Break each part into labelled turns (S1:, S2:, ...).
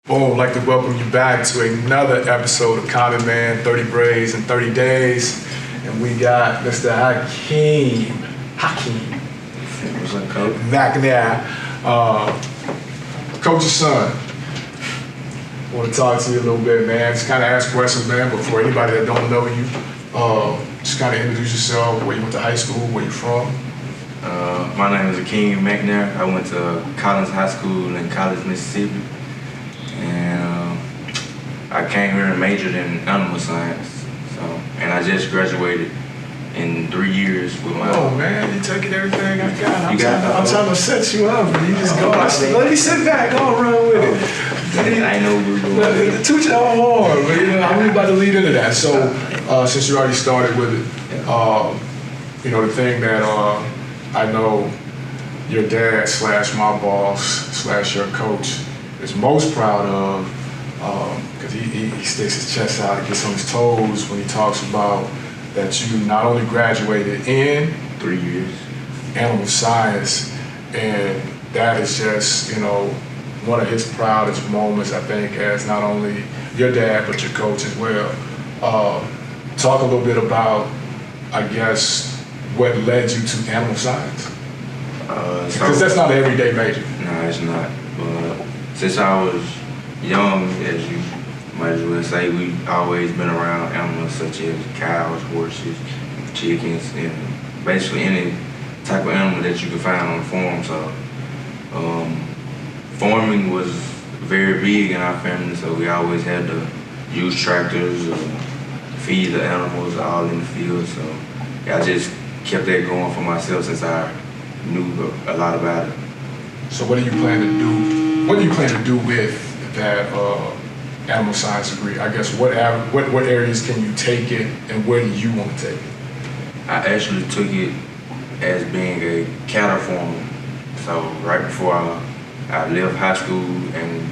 S1: Oh, I'd like to welcome you back to another episode of Common Man 30 Braids in 30 Days. And we got Mr. Akeem
S2: What's up, Coach?
S1: McNair, Coach's son. I want to talk to you a little bit, man. Just kind of ask questions, man, but for anybody that don't know you, just kind of introduce yourself, where you went to high school, where you from.
S2: My name is Akeem McNair. I went to Collins High School in College, Mississippi. And I came here and majored in animal science. And I just graduated in 3 years with my...
S1: Oh man, you taking everything I got.
S2: I'm
S1: trying to set you up, and you just go. Let me sit back, go run with it.
S2: I know we were going.
S1: Toot your own horn, but I'm really about to lead into that. So, since you already started with it, the thing that I know your dad / my boss / your coach is most proud of, because he sticks his chest out and gets on his toes when he talks about that you not only graduated in
S2: 3 years
S1: animal science, and that is just, one of his proudest moments, I think, as not only your dad, but your coach as well. Talk a little bit about, I guess, what led you to animal science. Because that's not an everyday major.
S2: No, it's not. But since I was young, as you might as well say, we've always been around animals such as cows, horses, chickens, and basically any type of animal that you can find on the farm. So farming was very big in our family, so we always had to use tractors, feed the animals all in the field. So I just kept that going for myself since I knew a lot about it.
S1: So what do you plan to do? What do you plan to do with that animal science degree? I guess what areas can you take it, and where do you want to take it?
S2: I actually took it as being a cattle farmer. So right before I left high school and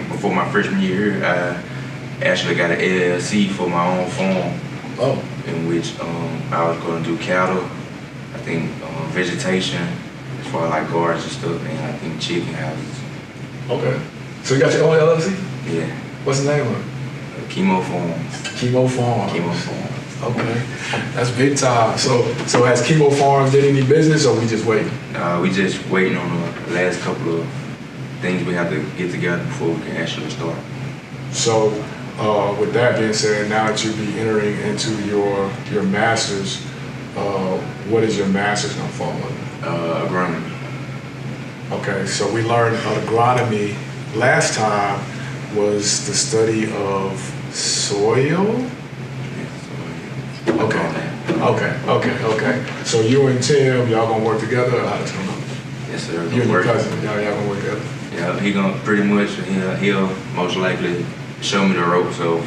S2: before my freshman year, I actually got an LLC for my own farm.
S1: Oh.
S2: In which I was going to do cattle, I think vegetation, as far as like gardens and stuff, and I think chicken houses.
S1: Okay. So you got your own LLC?
S2: Yeah.
S1: What's the name of it?
S2: Chemo Farms.
S1: Chemo Farms.
S2: Chemo Farms.
S1: Okay. That's big time. So has Chemo Farms did any business, or we just waiting?
S2: We just waiting on the last couple of things we have to get together before we can actually start. So with that being said, now that you'll be entering into your master's, what is your master's going to fall under? Agronomy.
S1: Okay, so we learned agronomy last time was the study of soil? Okay. So you and Tim, y'all gonna work together, or how that's gonna go?
S2: Yes, sir.
S1: You and your cousin, y'all gonna work together?
S2: Yeah, he gonna pretty much, he'll most likely show me the ropes of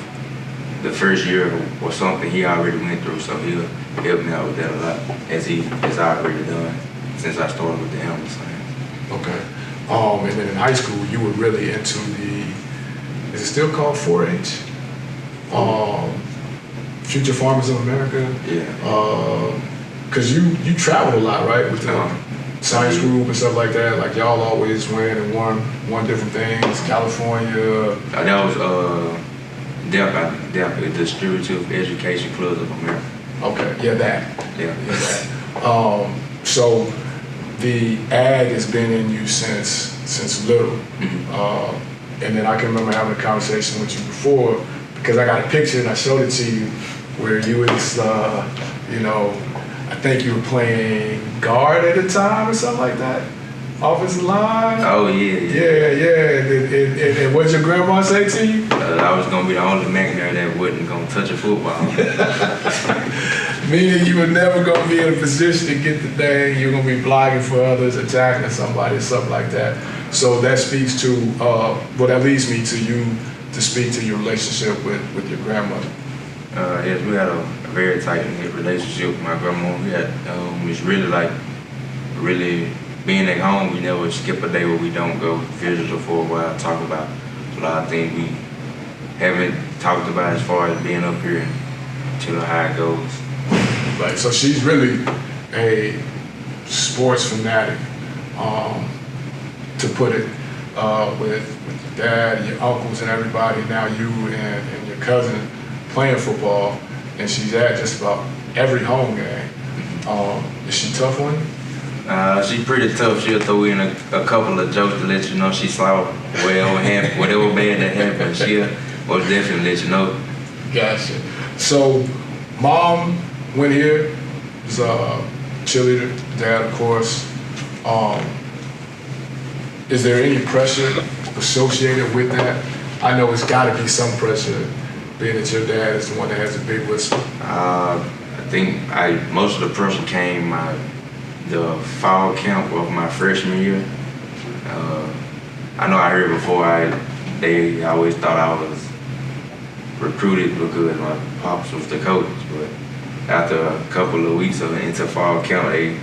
S2: the first year or something he already went through, so he'll help me out with that a lot, as he has already done since I started with the animal science.
S1: Okay. And then in high school, you were really into is it still called 4-H? Future Farmers of America?
S2: Yeah.
S1: Because you traveled a lot, right? With the science group and stuff like that. Like y'all always went and won different things. California.
S2: That was DEP, the Distributive Education Clubs of America.
S1: Okay, yeah, that.
S2: Yeah.
S1: So the ag has been in you since little.
S2: Mm-hmm.
S1: And then I can remember having a conversation with you before, because I got a picture and I showed it to you where you was, I think you were playing guard at the time or something like that. Offensive line.
S2: Oh yeah.
S1: Yeah. And what'd your grandma say to you?
S2: I was gonna be the only McNair that wasn't gonna touch a football.
S1: Meaning you were never gonna be in a position to get the thing. You're gonna be blocking for others, attacking somebody, something like that. So that speaks to, that leads me to you to speak to your relationship with your grandmother.
S2: Yes, we had a very tight-knit relationship with my grandma. We had, it's really being at home. We never skip a day where we don't go visit her for a while, talk about a lot of things we haven't talked about as far as being up here to how it goes.
S1: Right, so she's really a sports fanatic, to put it with your dad and your uncles and everybody, now you and your cousin playing football, and she's at just about every home game. Is she tough on you?
S2: She's pretty tough. She'll throw in a couple of jokes to let you know she saw whatever bad that happened. She'll most definitely let you know.
S1: Gotcha. So, mom went here, was a cheerleader, dad, of course. Is there any pressure associated with that? I know it's got to be some pressure, being that your dad is the one that has a big whistle.
S2: I think most of the pressure came the fall camp of my freshman year. I know I heard before they always thought I was recruited because my pops was the coach, but after a couple of weeks into fall camp, I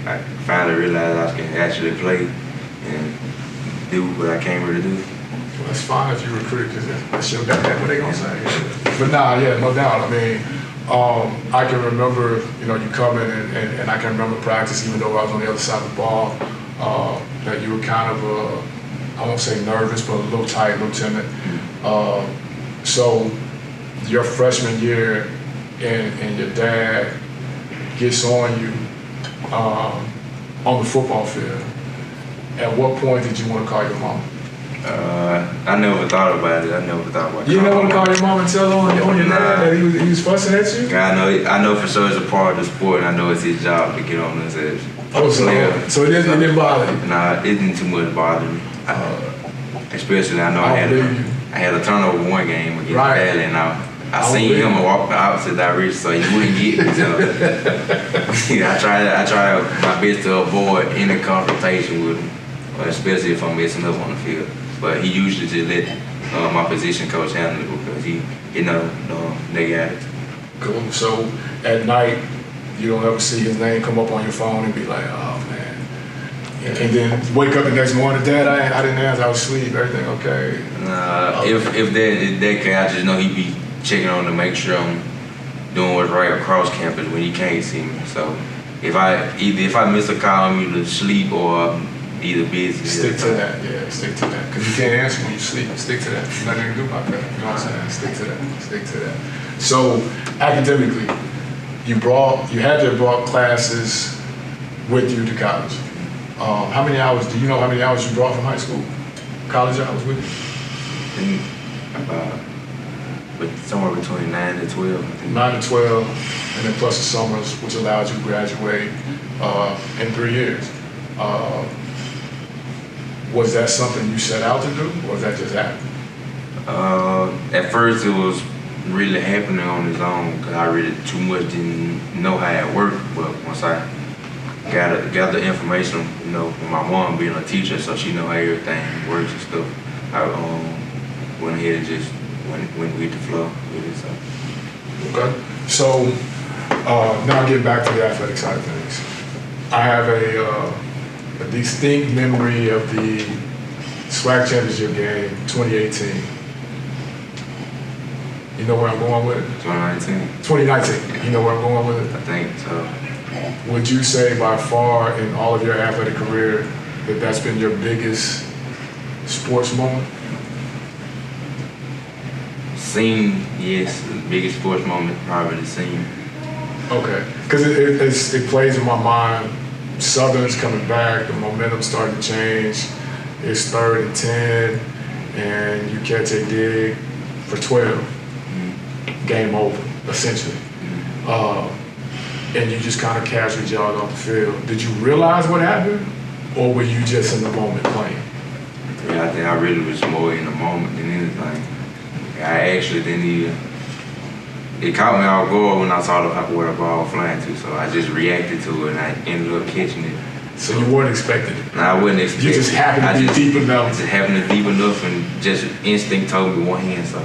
S2: finally realized I can actually play and do what I came here to do.
S1: Well, that's fine if you recruited, because that's your dad. That's what they gonna say. But nah, yeah, no doubt. I mean, I can remember, you coming and I can remember practice, even though I was on the other side of the ball, that you were kind of, I won't say nervous, but a little tight, a little timid. So your freshman year and your dad gets on you on the football field. At what point did you want to call your mom?
S2: I never thought about it. I never thought about it.
S1: You never want to call your mom and tell on your dad that he was fussing at you?
S2: I know for sure it's a part of the sport, and I know it's his job to get on us as
S1: so it didn't bother you?
S2: Nah, it didn't too much bother me. Especially I know I had a turnover one game against Valley, and I seen him walk the opposite direction, so he wouldn't get me. So I try my best to avoid any confrontation with him, especially if I'm messing up on the field. But he usually just let my position coach handle it because he they got it.
S1: Cool. So at night, you don't ever see his name come up on your phone and be like, oh man. And then wake up the next morning, Dad, I didn't answer, I was asleep, everything okay?
S2: If that case, I just know he'd be checking on to make sure I'm doing what's right across campus when he can't see me. So if I miss a call, I'm either asleep or either busy.
S1: Stick to that, yeah, stick to that. Because you can't answer when you sleep. Stick to that. There's nothing to do about that. You know what I'm saying? Stick to that. Stick to that. So academically, you had to have brought classes with you to college. How many hours? Do you know how many hours you brought from high school? College hours with you?
S2: But somewhere between 9 to 12. I think.
S1: 9 to 12, and then plus the summers, which allowed you to graduate in 3 years. Was that something you set out to do, or was that just happened?
S2: At first, it was really happening on its own because I really too much didn't know how it worked. But once I got the information, with my mom being a teacher, so she know how everything works and stuff, I went ahead and just went with the flow with it. So.
S1: Okay. So now getting back to the athletic side of things, I have a distinct memory of the SWAC championship game 2018. You know where I'm going with it?
S2: 2019.
S1: 2019. You know where I'm going with it?
S2: I think so.
S1: Would you say by far in all of your athletic career that that's been your biggest sports moment?
S2: Scene, yes. The biggest sports moment, probably the scene.
S1: Okay. Because it plays in my mind. Southern's coming back, the momentum's starting to change. It's 3rd and 10, and you catch a dig for 12. Mm-hmm. Game over, essentially. Mm-hmm. And you just kind of casually jog off the field. Did you realize what happened, or were you just in the moment playing?
S2: Yeah, I think I really was more in the moment than anything. I actually didn't even. It caught me off guard when I saw where the ball flying to, so I just reacted to it and I ended up catching it.
S1: So you weren't expecting it?
S2: No, I wasn't expecting it.
S1: You just happened to be deep enough?
S2: I just happened to be deep enough and just instinct told me one hand, so I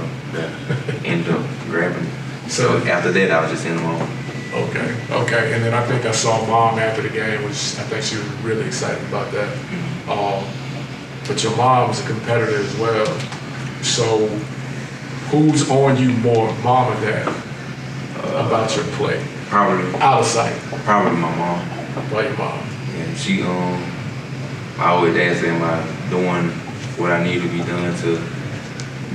S2: ended up grabbing it. So after that, I was just in the moment.
S1: Okay. And then I think I saw Mom after the game, which I think she was really excited about that. Mm-hmm. But your mom was a competitor as well. So who's on you more, Mom or Dad, about your play?
S2: Probably.
S1: Out of sight.
S2: Probably my mom.
S1: Probably your mom.
S2: Yeah, she, I always ask her, am I doing what I need to be done to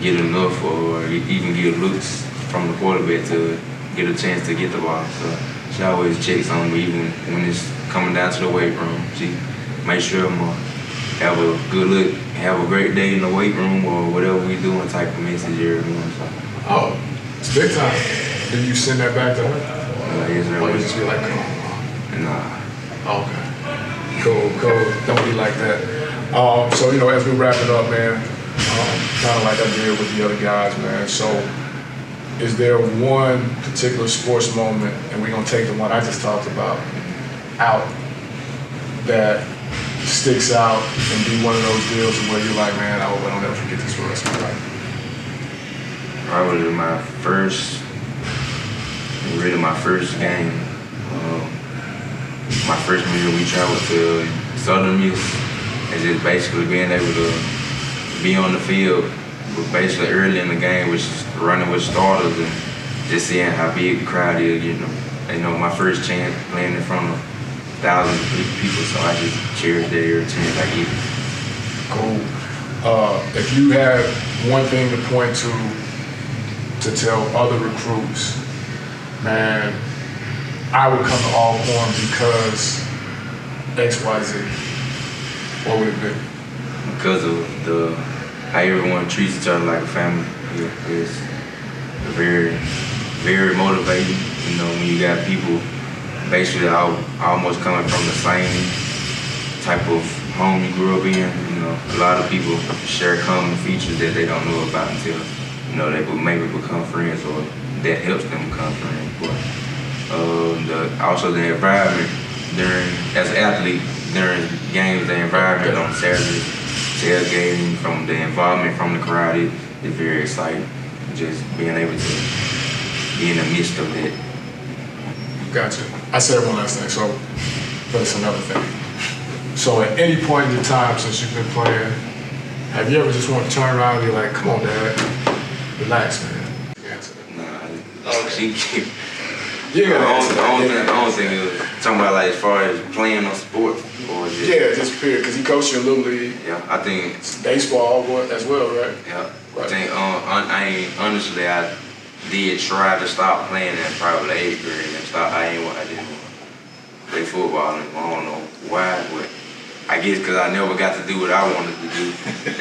S2: get enough or even get looks from the quarterback to get a chance to get the ball. So she always checks on me even when it's coming down to the weight room. She makes sure I'm have a good look, have a great day in the weight room or whatever we doing type of message everyone. So.
S1: Oh, it's big time. Do you send that back to her?
S2: Yes, sir.
S1: Or you just be like, come on.
S2: Nah.
S1: Okay. Cool. Don't be like that. So, as we wrap it up, man, kind of like I did with the other guys, man. So, is there one particular sports moment, and we're going to take the one I just talked about, out that sticks out and be one of those deals where you're like, man, I hope I don't ever forget this for the rest of my life?
S2: Probably my first game. My freshman year, we traveled to Southern Miss, and just basically being able to be on the field, but basically early in the game, which is running with starters and just seeing how big the crowd is. My first chance playing in front of thousands of people, so I just cherish that every chance I get.
S1: Cool. If you had one thing to point to tell other recruits, man, I would come to Alcorn because X, Y, Z, what would it be?
S2: Because of how everyone treats each other like a family. It's very, very motivating. When you got people basically almost coming from the same type of home you grew up in. A lot of people share common features that they don't know about until they would maybe become friends, or that helps them become friends. But also the environment as an athlete during games, the environment on Saturdays, tailgating, from the involvement from the crowd is very exciting. Just being able to be in the midst of that.
S1: Gotcha. I said one last thing, but it's another thing. So at any point in your time since you've been playing, have you ever just want to turn around and be like, come on, Dad, relax, man?
S2: The only thing is talking about like as far as playing on sports or
S1: just period, because he coached you in Little League.
S2: Yeah, I think
S1: baseball as well, right?
S2: Yeah,
S1: right.
S2: I think honestly I did try to stop playing in probably 8th grade and I didn't play football anymore. I don't know why, but I guess because I never got to do what I wanted to do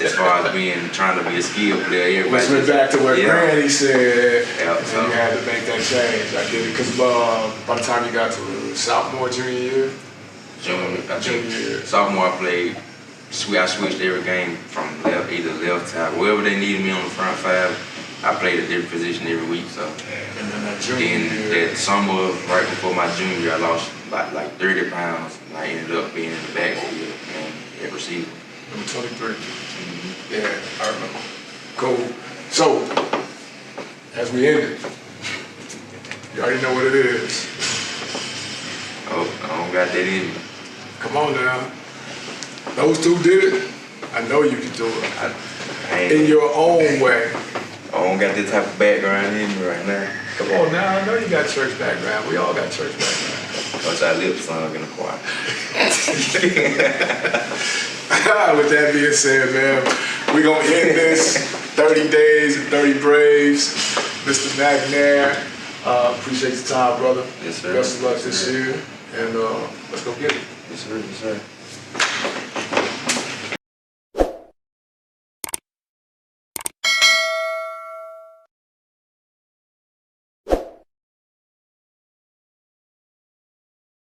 S2: as far as trying to be a skill player.
S1: Which went back to what Granny said,
S2: so
S1: you had to make that change. I get it, because by the time you got to sophomore, junior year?
S2: Junior year. Sophomore I played, I switched every game from either left tackle, wherever they needed me on the front five. I played a different position every week, so.
S1: And then that
S2: summer, right before my junior year, I lost like 30 pounds, and I ended up being in the backfield and at receiver.
S1: Number 23. Mm-hmm. Yeah, I remember. Cool. So, as we end it, you already know what it is.
S2: Oh, I don't got that in me.
S1: Come on now. Those two did it. I know you can do it. In your own way.
S2: I don't got this type of background in me right now.
S1: Come on now, I know you got church background. We all got church background.
S2: What's our lip song in the choir?
S1: With that being said, man, we're going to end this 30 days and 30 Braves. Mr. McNair, appreciate your time, brother.
S2: Yes, sir.
S1: Best of luck this year, and let's go get it.
S2: Yes, sir. Yes, sir.